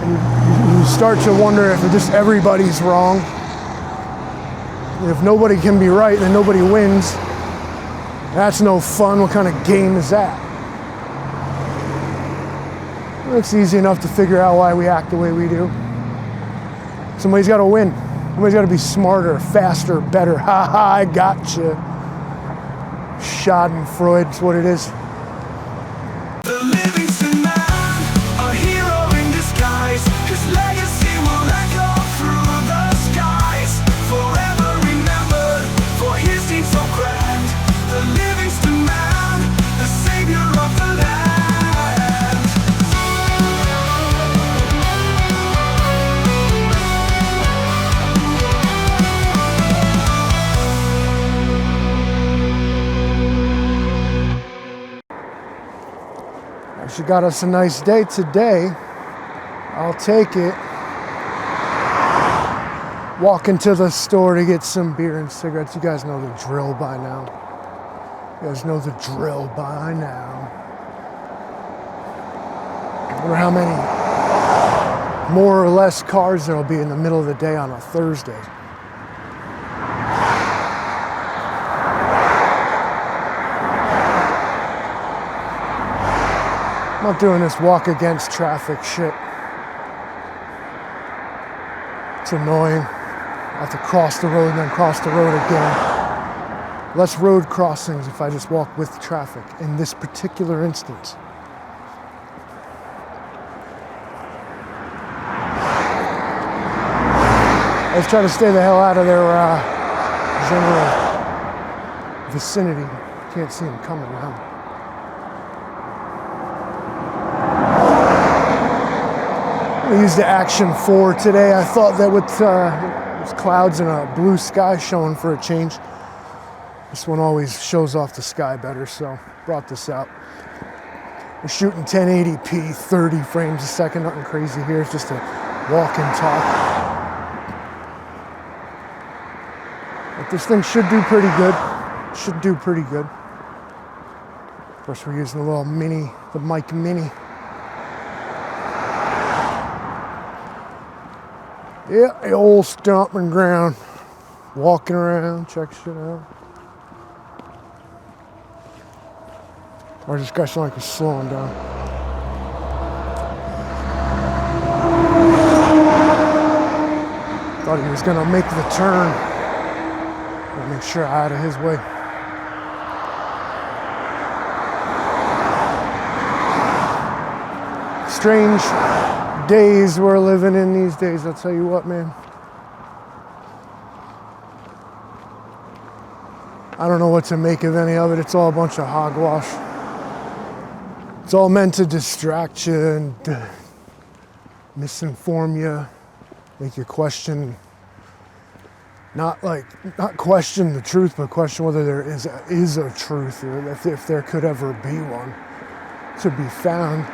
And you start to wonder if just everybody's wrong. And if nobody can be right, then nobody wins. That's no fun. What kind of game is that? It's easy enough to figure out why we act the way we do. Somebody's got to win. Somebody's got to be smarter, faster, better. Ha ha, I gotcha. Schadenfreude's what it is. The Livingston Man, a hero in disguise. His legacy will echo through the skies. Forever remembered for his deed so grand. The Livingston Man, the savior of the land. She got us a nice day today. I'll take it. Walking to the store to get some beer and cigarettes. You guys know the drill by now. You guys know the drill by now. I wonder how many more or less cars there'll be in the middle of the day on a Thursday. I'm not doing this walk against traffic shit. It's annoying. I have to cross the road and then cross the road again. Less road crossings if I just walk with traffic in this particular instance. Let's try to stay the hell out of their general vicinity. Can't see them coming now. I used the Action 4 today. I thought that with clouds and a blue sky showing for a change, this one always shows off the sky better, so brought this out. We're shooting 1080p, 30 frames a second, nothing crazy here. It's just a walk and talk. But this thing should do pretty good. Should do pretty good. Of course, we're using the little mini, the Mic Mini. Yeah, the old stomping ground. Walking around, check shit out. Or this guy sounded like he's slowing down. Thought he was gonna make the turn. Gotta make sure I'm out of his way. Strange days we're living in these days, I'll tell you what, man. I don't know what to make of any of it. It's all a bunch of hogwash. It's all meant to distract you and misinform you, make you question, not question the truth, but question whether there is a truth, or if there could ever be one to be found.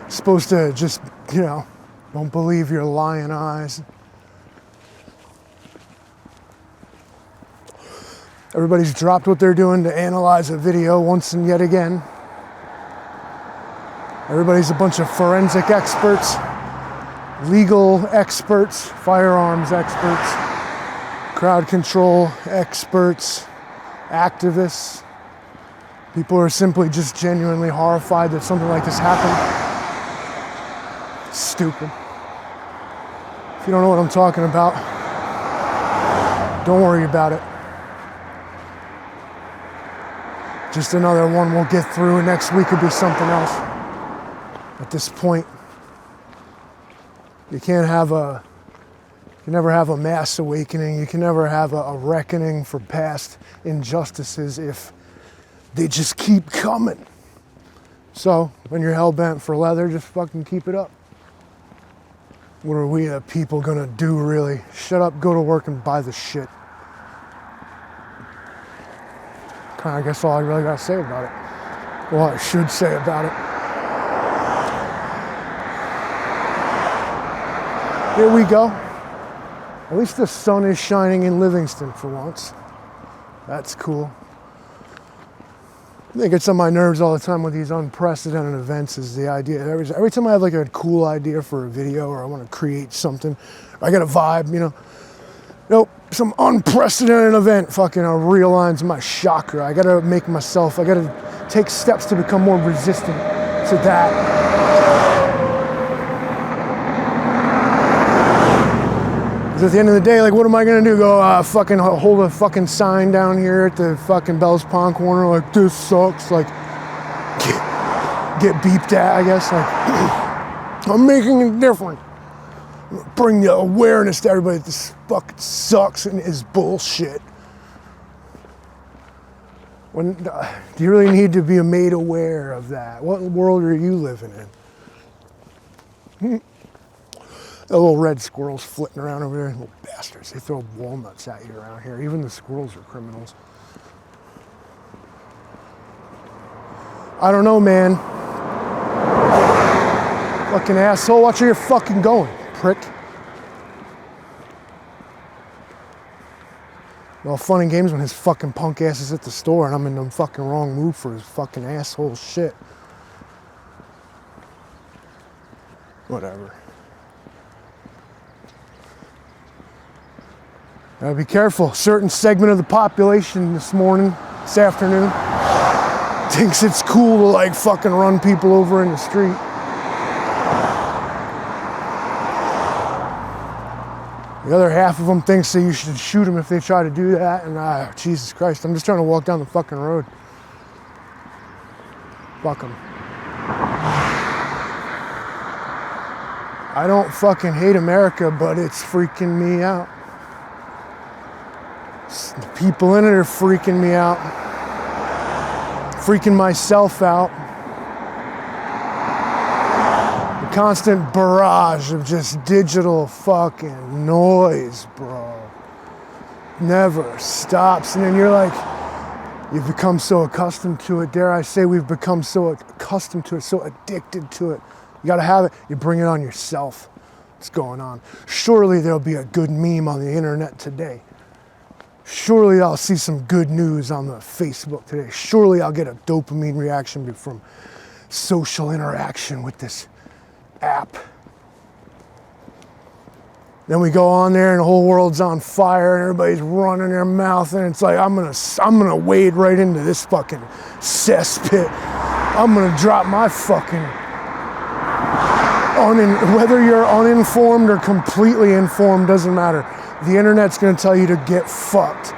Supposed to just, don't believe your lying eyes. Everybody's dropped what they're doing to analyze a video once and yet again. Everybody's a bunch of forensic experts, legal experts, firearms experts, crowd control experts, activists. People are simply just genuinely horrified that something like this happened. Stupid. If you don't know what I'm talking about, don't worry about it. Just another one we'll get through, and next week will be something else. At this point, you can never have a mass awakening. You can never have a reckoning for past injustices if they just keep coming. So when you're hell-bent for leather, just fucking keep it up. What are we people gonna do, really? Shut up, go to work, and buy the shit. I guess all I really gotta say about it. Well, I should say about it. Here we go. At least the sun is shining in Livingston for once. That's cool. I think it's on my nerves all the time with these unprecedented events is the idea. Every time I have like a cool idea for a video or I want to create something, I got a vibe, nope, some unprecedented event fucking realigns my chakra. I got to make myself, I got to take steps to become more resistant to that. At the end of the day, like, what am I gonna do? Go fucking hold a fucking sign down here at the fucking Bell's Pond corner, like, this sucks, like, get beeped at, I guess, like, I'm making it different. Bring the awareness to everybody that this fucking sucks and is bullshit. When do you really need to be made aware of that? What world are you living in? The little red squirrels flitting around over there, little bastards. They throw walnuts at you around here. Even the squirrels are criminals. I don't know, man. Fucking asshole, watch where you're fucking going, prick. All fun and games when his fucking punk ass is at the store and I'm in the fucking wrong mood for his fucking asshole shit. Whatever. Gotta be careful. Certain segment of the population this afternoon, thinks it's cool to like fucking run people over in the street. The other half of them thinks that you should shoot them if they try to do that. And Jesus Christ, I'm just trying to walk down the fucking road. Fuck them. I don't fucking hate America, but it's freaking me out. The people in it are freaking me out. Freaking myself out. The constant barrage of just digital fucking noise, bro. Never stops. And then you're like, you've become so accustomed to it. Dare I say we've become so accustomed to it, so addicted to it. You gotta have it. You bring it on yourself. What's going on? Surely there'll be a good meme on the internet today. Surely I'll see some good news on the Facebook today. Surely I'll get a dopamine reaction from social interaction with this app. Then we go on there and the whole world's on fire and everybody's running their mouth and it's like, I'm gonna wade right into this fucking cesspit. I'm gonna drop my fucking whether you're uninformed or completely informed, doesn't matter. The internet's gonna tell you to get fucked.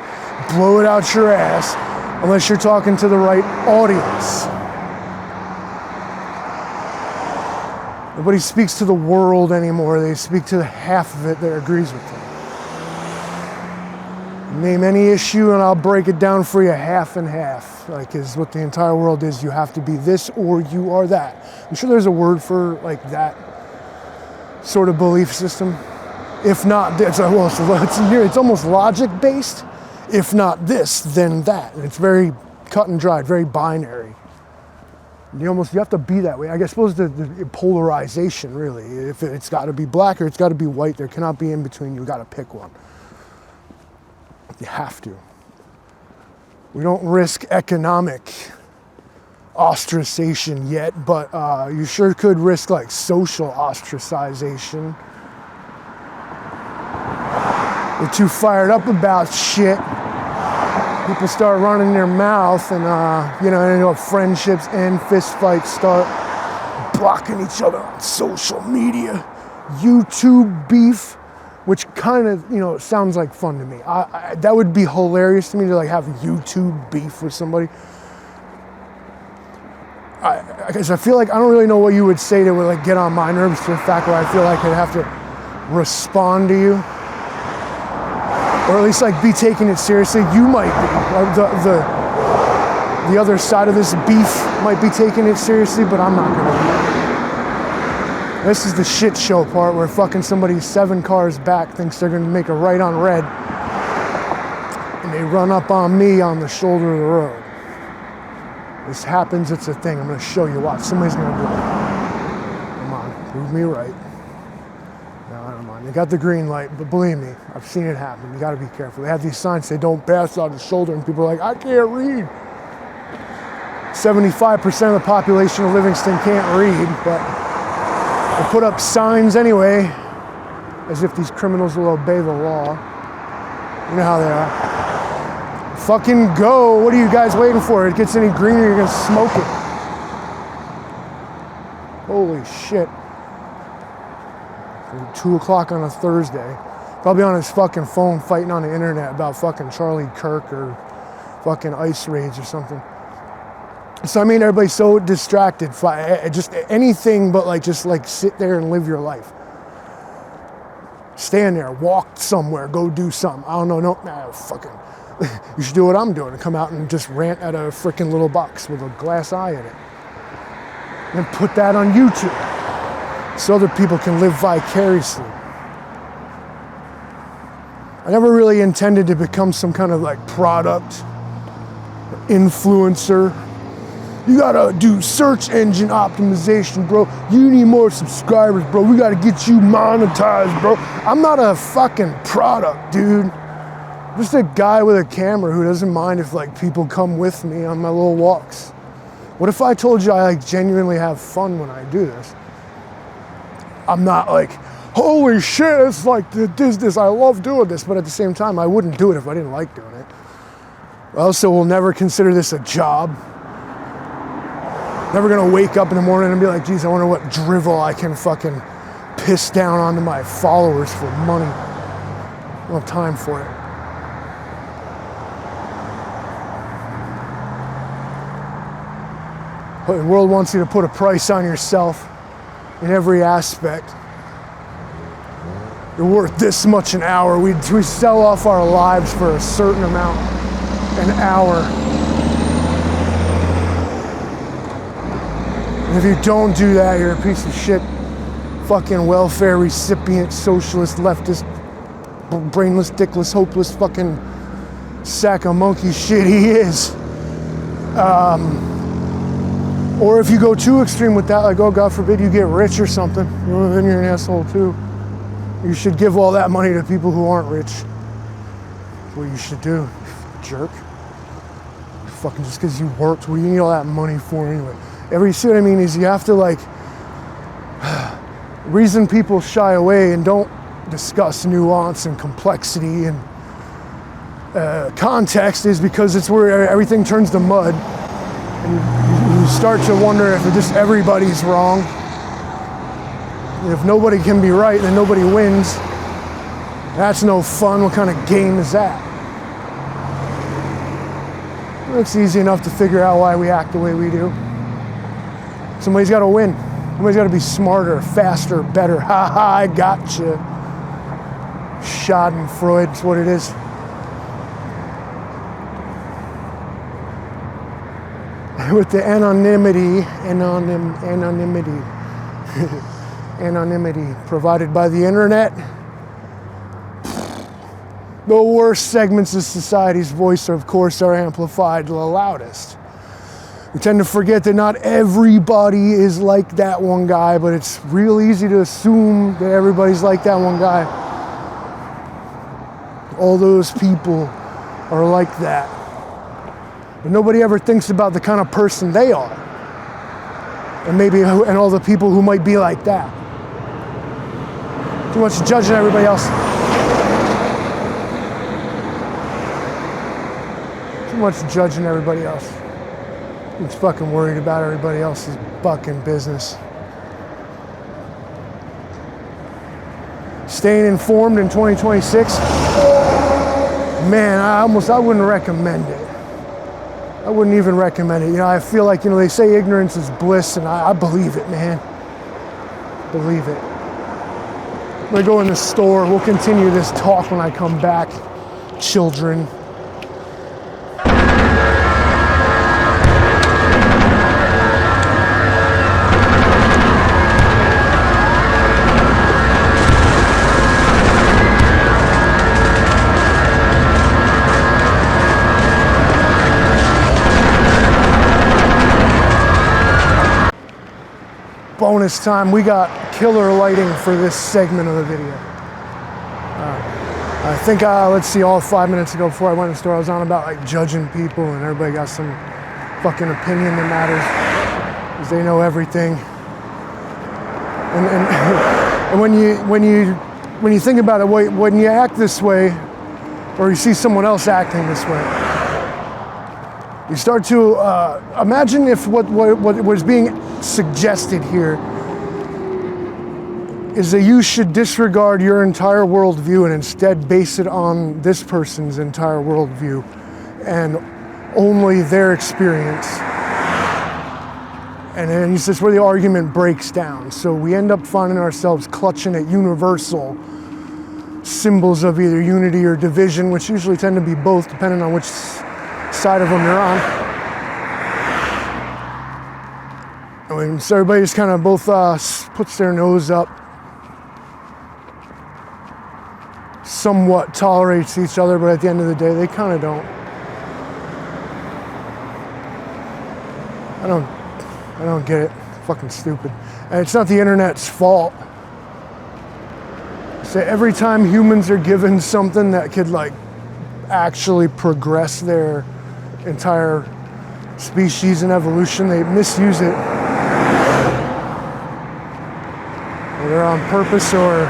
Blow it out your ass, unless you're talking to the right audience. Nobody speaks to the world anymore. They speak to the half of it that agrees with them. Name any issue and I'll break it down for you half and half. Like, is what the entire world is. You have to be this or you are that. I'm sure there's a word for like that sort of belief system. If not this, it's almost logic based. If not this, then that. And it's very cut and dried, very binary. You have to be that way. I suppose the polarization, really. If it's got to be black or it's got to be white, there cannot be in between. You got to pick one. You have to. We don't risk economic ostracization yet, but you sure could risk like social ostracization. We're too fired up about shit. People start running their mouth and friendships end, fist fights start, blocking each other on social media. YouTube beef, which kind of, sounds like fun to me. That would be hilarious to me to like have YouTube beef with somebody. Because I feel like I don't really know what you would say that would like get on my nerves to the fact where I feel like I'd have to respond to you. Or at least like be taking it seriously. You might be. The other side of this beef might be taking it seriously, but I'm not gonna be. This is the shit show part where fucking somebody 7 cars back thinks they're gonna make a right on red. And they run up on me on the shoulder of the road. This happens, it's a thing. I'm gonna show you. Watch, somebody's gonna do it. Come on, prove me right. They got the green light, but believe me, I've seen it happen. You gotta be careful. They have these signs say don't pass on the shoulder, and people are like, I can't read. 75% of the population of Livingston can't read, but they put up signs anyway, as if these criminals will obey the law. You know how they are. Fucking go. What are you guys waiting for? It gets any greener, you're gonna smoke it. Holy shit. 2 o'clock on a Thursday. Probably on his fucking phone fighting on the internet about fucking Charlie Kirk or fucking ice raids or something. So I mean, everybody's so distracted. Just anything but like, just like sit there and live your life. Stand there, walk somewhere, go do something. I don't know, fucking. You should do what I'm doing and come out and just rant at a freaking little box with a glass eye in it. And put that on YouTube so other people can live vicariously. I never really intended to become some kind of like product influencer. You gotta do search engine optimization, bro. You need more subscribers, bro. We gotta get you monetized, bro. I'm not a fucking product, dude. I'm just a guy with a camera who doesn't mind if like people come with me on my little walks. What if I told you I like genuinely have fun when I do this? I'm not like, holy shit, it's like this, I love doing this, but at the same time, I wouldn't do it if I didn't like doing it. I also will never consider this a job. Never gonna wake up in the morning and be like, geez, I wonder what drivel I can fucking piss down onto my followers for money. I don't have time for it. But the world wants you to put a price on yourself in every aspect. You're worth this much an hour. We sell off our lives for a certain amount an hour. And if you don't do that, you're a piece of shit, fucking welfare recipient, socialist, leftist, brainless, dickless, hopeless fucking sack of monkey shit he is. Or if you go too extreme with that, like, oh, God forbid you get rich or something, well, then you're an asshole too. You should give all that money to people who aren't rich. That's what you should do, you jerk. Fucking just because you worked, what do you need all that money for anyway? You see what I mean, is you have to like, reason people shy away and don't discuss nuance and complexity and context is because it's where everything turns to mud. And you start to wonder if just everybody's wrong. And if nobody can be right, then nobody wins. That's no fun. What kind of game is that? It's easy enough to figure out why we act the way we do. Somebody's got to win. Somebody's got to be smarter, faster, better. Ha ha, I gotcha. Schadenfreude is what it is. With the anonymity provided by the internet, the worst segments of society's voice, of course, are amplified the loudest. We tend to forget that not everybody is like that one guy, but it's real easy to assume that everybody's like that one guy. All those people are like that. But nobody ever thinks about the kind of person they are. And all the people who might be like that. Too much judging everybody else. Too much judging everybody else. I'm just fucking worried about everybody else's fucking business. Staying informed in 2026? Man, I wouldn't recommend it. I wouldn't even recommend it. You know, I feel like, they say ignorance is bliss, and I believe it, man. Believe it. I'm gonna go in the store. We'll continue this talk when I come back. Children. Bonus time, we got killer lighting for this segment of the video. I think, let's see, all 5 minutes ago before I went to the store, I was on about like judging people and everybody got some fucking opinion that matters, because they know everything. And when you think about it, when you act this way, or you see someone else acting this way, you start to imagine if what was being suggested here is that you should disregard your entire worldview and instead base it on this person's entire worldview and only their experience. And then it's just where the argument breaks down. So we end up finding ourselves clutching at universal symbols of either unity or division, which usually tend to be both, depending on which side of them you're on. I mean, so everybody just kind of both puts their nose up, somewhat tolerates each other, but at the end of the day, they kind of don't. I don't get it. Fucking stupid. And it's not the internet's fault. So every time humans are given something that could like actually progress their entire species and evolution, they misuse it. Whether on purpose or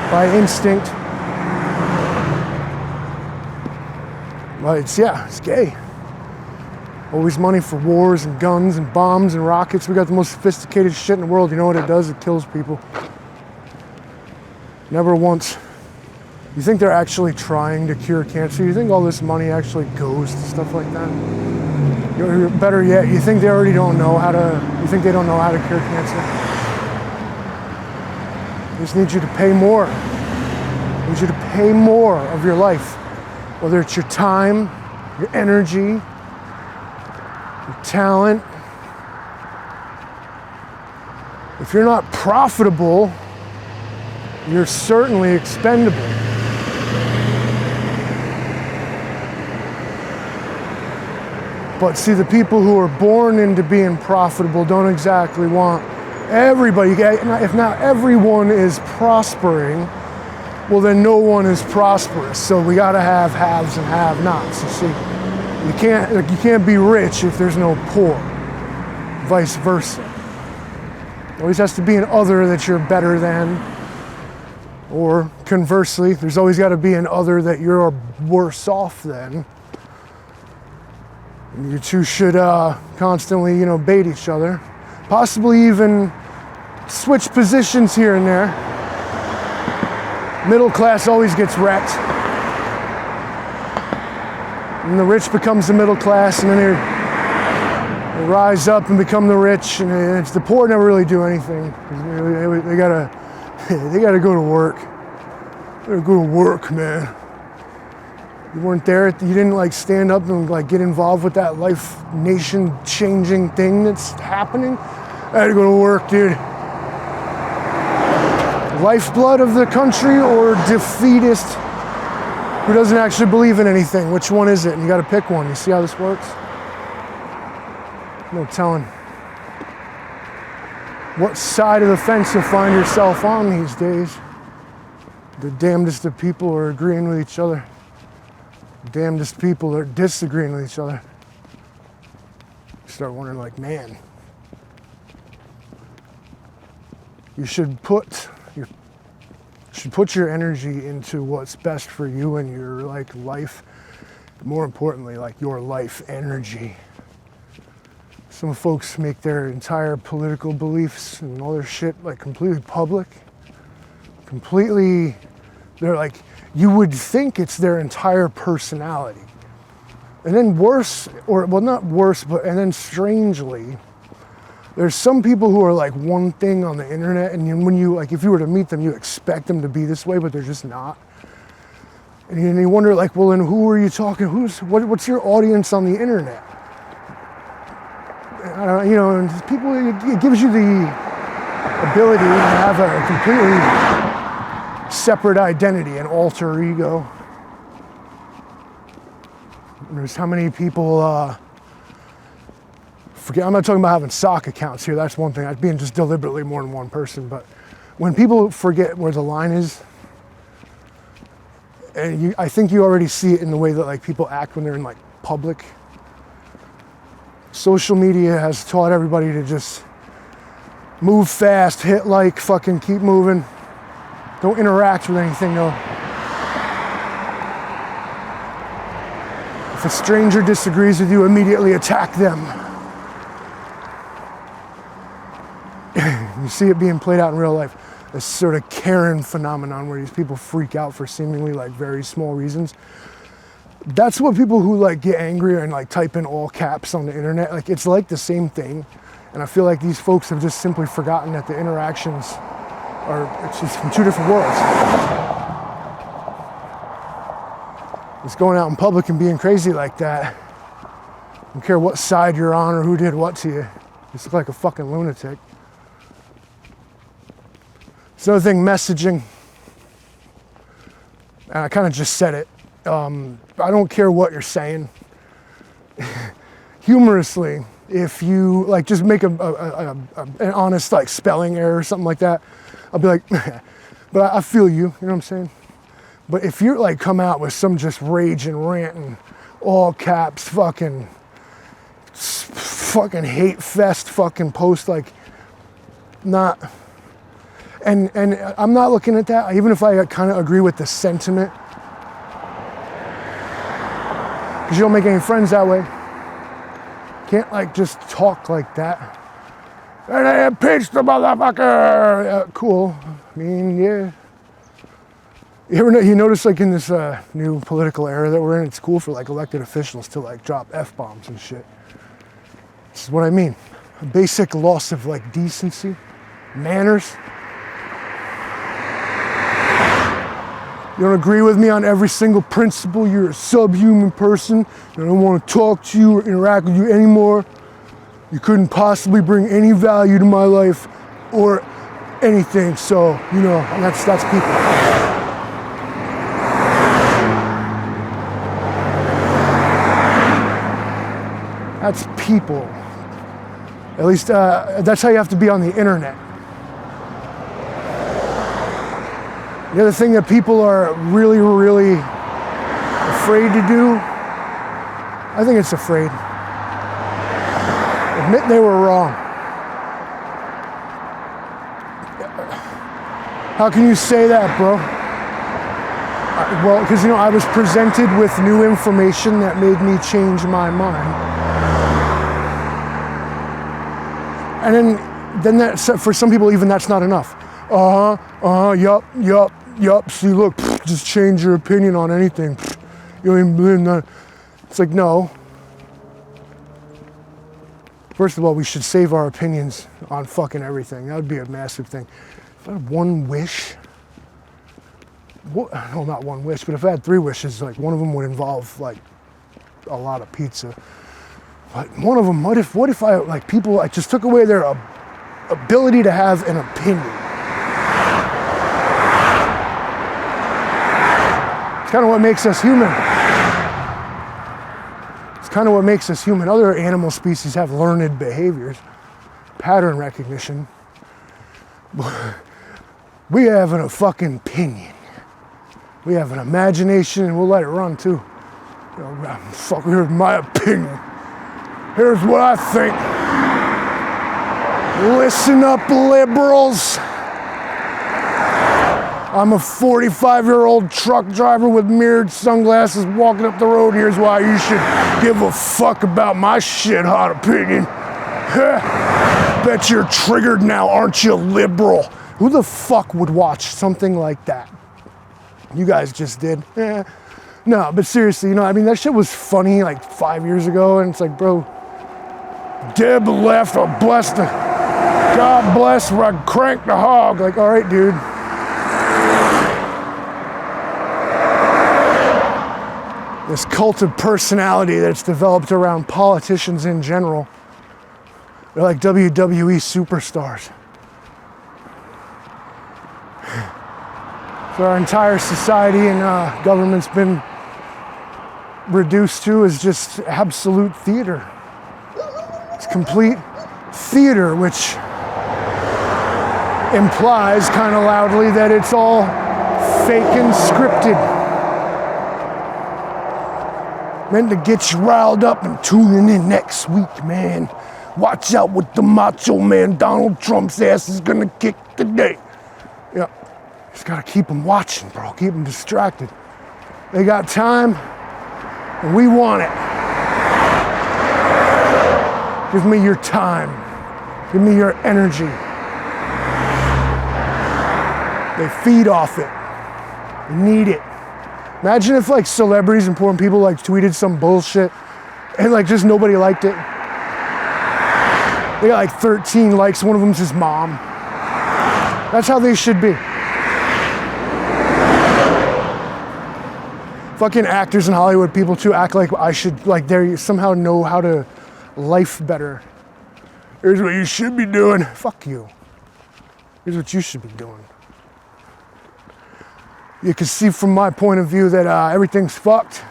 by instinct. But it's gay. Always money for wars and guns and bombs and rockets. We got the most sophisticated shit in the world. You know what it does? It kills people. Never once. You think they're actually trying to cure cancer? You think all this money actually goes to stuff like that? Or better yet, you think they already don't know how to, you think they don't know how to cure cancer? They just need you to pay more. They need you to pay more of your life. Whether it's your time, your energy, your talent. If you're not profitable, you're certainly expendable. But see, the people who are born into being profitable don't exactly want everybody. If not everyone is prospering, well then no one is prosperous. So we gotta have haves and have-nots, you see. You can't be rich if there's no poor, vice versa. There always has to be an other that you're better than, or conversely, there's always got to be an other that you're worse off than. And you two should constantly, bait each other, possibly even switch positions here and there. Middle class always gets wrecked. And the rich becomes the middle class, and then they rise up and become the rich, and it's the poor never really do anything. They gotta go to work. They gotta go to work, man. You weren't there. You didn't stand up and get involved with that life, nation-changing thing that's happening. I had to go to work, dude. Lifeblood of the country or defeatist who doesn't actually believe in anything? Which one is it? And you got to pick one. You see how this works? No telling what side of the fence you'll find yourself on these days. The damnedest of people are agreeing with each other. The damnedest people are disagreeing with each other. You start wondering, man, you should put your energy into what's best for you and your life. More importantly, your life energy. Some folks make their entire political beliefs and all their shit completely public. They're you would think it's their entire personality. And then and then strangely, there's some people who are one thing on the internet, and when you if you were to meet them, you expect them to be this way, but they're just not. And you wonder well, then who are you talking? What's your audience on the internet? And people, it gives you the ability to have a completely separate identity, an alter ego. And there's how many people I'm not talking about having sock accounts here. That's one thing. That's being just deliberately more than one person. But when people forget where the line is, and I think you already see it in the way that people act when they're in public. social media has taught everybody to just move fast, hit like, fucking keep moving. Don't interact with anything though. If a stranger disagrees with you, immediately attack them. You see it being played out in real life. This sort of Karen phenomenon where these people freak out for seemingly like very small reasons. That's what people who like get angry and like type in all caps on the internet, like it's like the same thing. And I feel like these folks have just simply forgotten that the interactions are, it's just from two different worlds. It's going out in public and being crazy like that. I don't care what side you're on or who did what to you. You just look like a fucking lunatic. It's another thing, messaging. And I kind of just said it. I don't care what you're saying. Humorously, if you like just make an honest like spelling error or something like that, I'll be like, but I feel you, you know what I'm saying? But if you're like come out with some just rage and rant and all caps fucking hate fest fucking post, like not, and I'm not looking at that, even if I kind of agree with the sentiment, because you don't make any friends that way. Can't like just talk like that. And I impeached the motherfucker. Cool. I mean, yeah. You notice like in this new political era that we're in, it's cool for like elected officials to like drop F-bombs and shit. This is what I mean. A basic loss of like decency, manners. You don't agree with me on every single principle, you're a subhuman person, and I don't want to talk to you or interact with you anymore. You couldn't possibly bring any value to my life or anything, so, you know, that's people. That's people. At least that's how you have to be on the internet. The other thing that people are really, really afraid to do, I think it's afraid. Admit they were wrong. How can you say that, bro? Well, because, you know, I was presented with new information that made me change my mind. And then that, for some people, even that's not enough. Yup, see, look, just change your opinion on anything. You don't even believe in that. It's like, no. First of all, we should save our opinions on fucking everything. That would be a massive thing. If I had one wish, no, not one wish, but if I had 3 wishes, like one of them would involve like a lot of pizza. But one of them, what if I, like people, I just took away their ability to have an opinion. It's kind of what makes us human. It's kind of what makes us human. Other animal species have learned behaviors, pattern recognition. We have a fucking opinion. We have an imagination and we'll let it run too. You know, fuck, here's my opinion. Here's what I think. Listen up, liberals. I'm a 45-year-old truck driver with mirrored sunglasses walking up the road. Here's why you should give a fuck about my shit hot opinion. Bet you're triggered now, aren't you, liberal? Who the fuck would watch something like that? You guys just did. No, but seriously, you know, I mean, that shit was funny like 5 years ago, and it's like, bro, Deb left, God bless her, I cranked the hog. Like, all right, dude. This cult of personality that's developed around politicians in general. They're like WWE superstars. So our entire society and government's been reduced to is just absolute theater. It's complete theater, which implies kind of loudly that it's all fake and scripted. Meant to get you riled up and tuning in next week, man. Watch out with the macho man. Donald Trump's ass is gonna kick today. Yeah, just gotta keep them watching, bro. Keep them distracted. They got time, and we want it. Give me your time. Give me your energy. They feed off it. They need it. Imagine if like celebrities, important people like tweeted some bullshit and like just nobody liked it. They got like 13 likes, one of them's his mom. That's how they should be. Fucking actors in Hollywood, people too, act like I should, like they somehow know how to life better. Here's what you should be doing. Fuck you. Here's what you should be doing. You can see from my point of view that everything's fucked.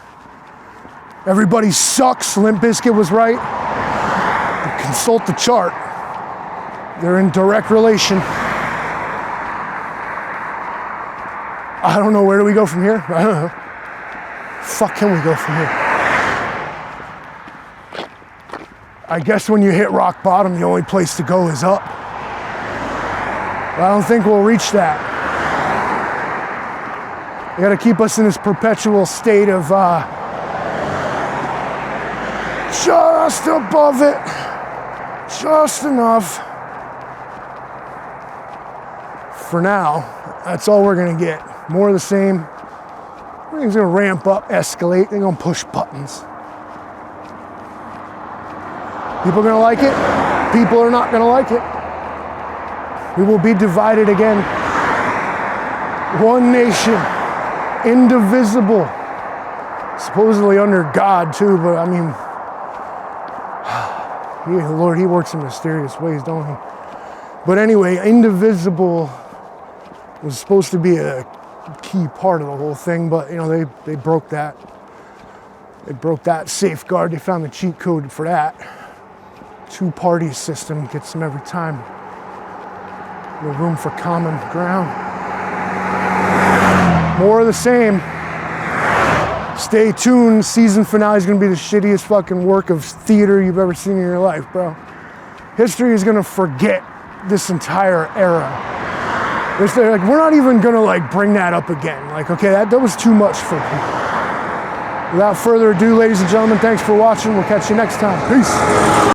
Everybody sucks. Limp Bizkit was right. Consult the chart. They're in direct relation. I don't know, where do we go from here? I don't know. Fuck can we go from here? I guess when you hit rock bottom, the only place to go is up. But I don't think we'll reach that. You gotta keep us in this perpetual state of just above it, just enough. For now, that's all we're gonna get. More of the same. Everything's gonna ramp up, escalate, they're gonna push buttons. People are gonna like it, people are not gonna like it. We will be divided again. One nation. Indivisible, supposedly under God too, but I mean, Lord, he works in mysterious ways, don't he? But anyway, indivisible was supposed to be a key part of the whole thing, but you know, they broke that. They broke that safeguard. They found the cheat code for that. Two-party system gets them every time. No room for common ground. More of the same. Stay tuned. Season finale is going to be the shittiest fucking work of theater you've ever seen in your life, bro. History is going to forget this entire era. Like, we're not even going to like bring that up again. Like, okay, that was too much for people. Without further ado, ladies and gentlemen, thanks for watching. We'll catch you next time. Peace.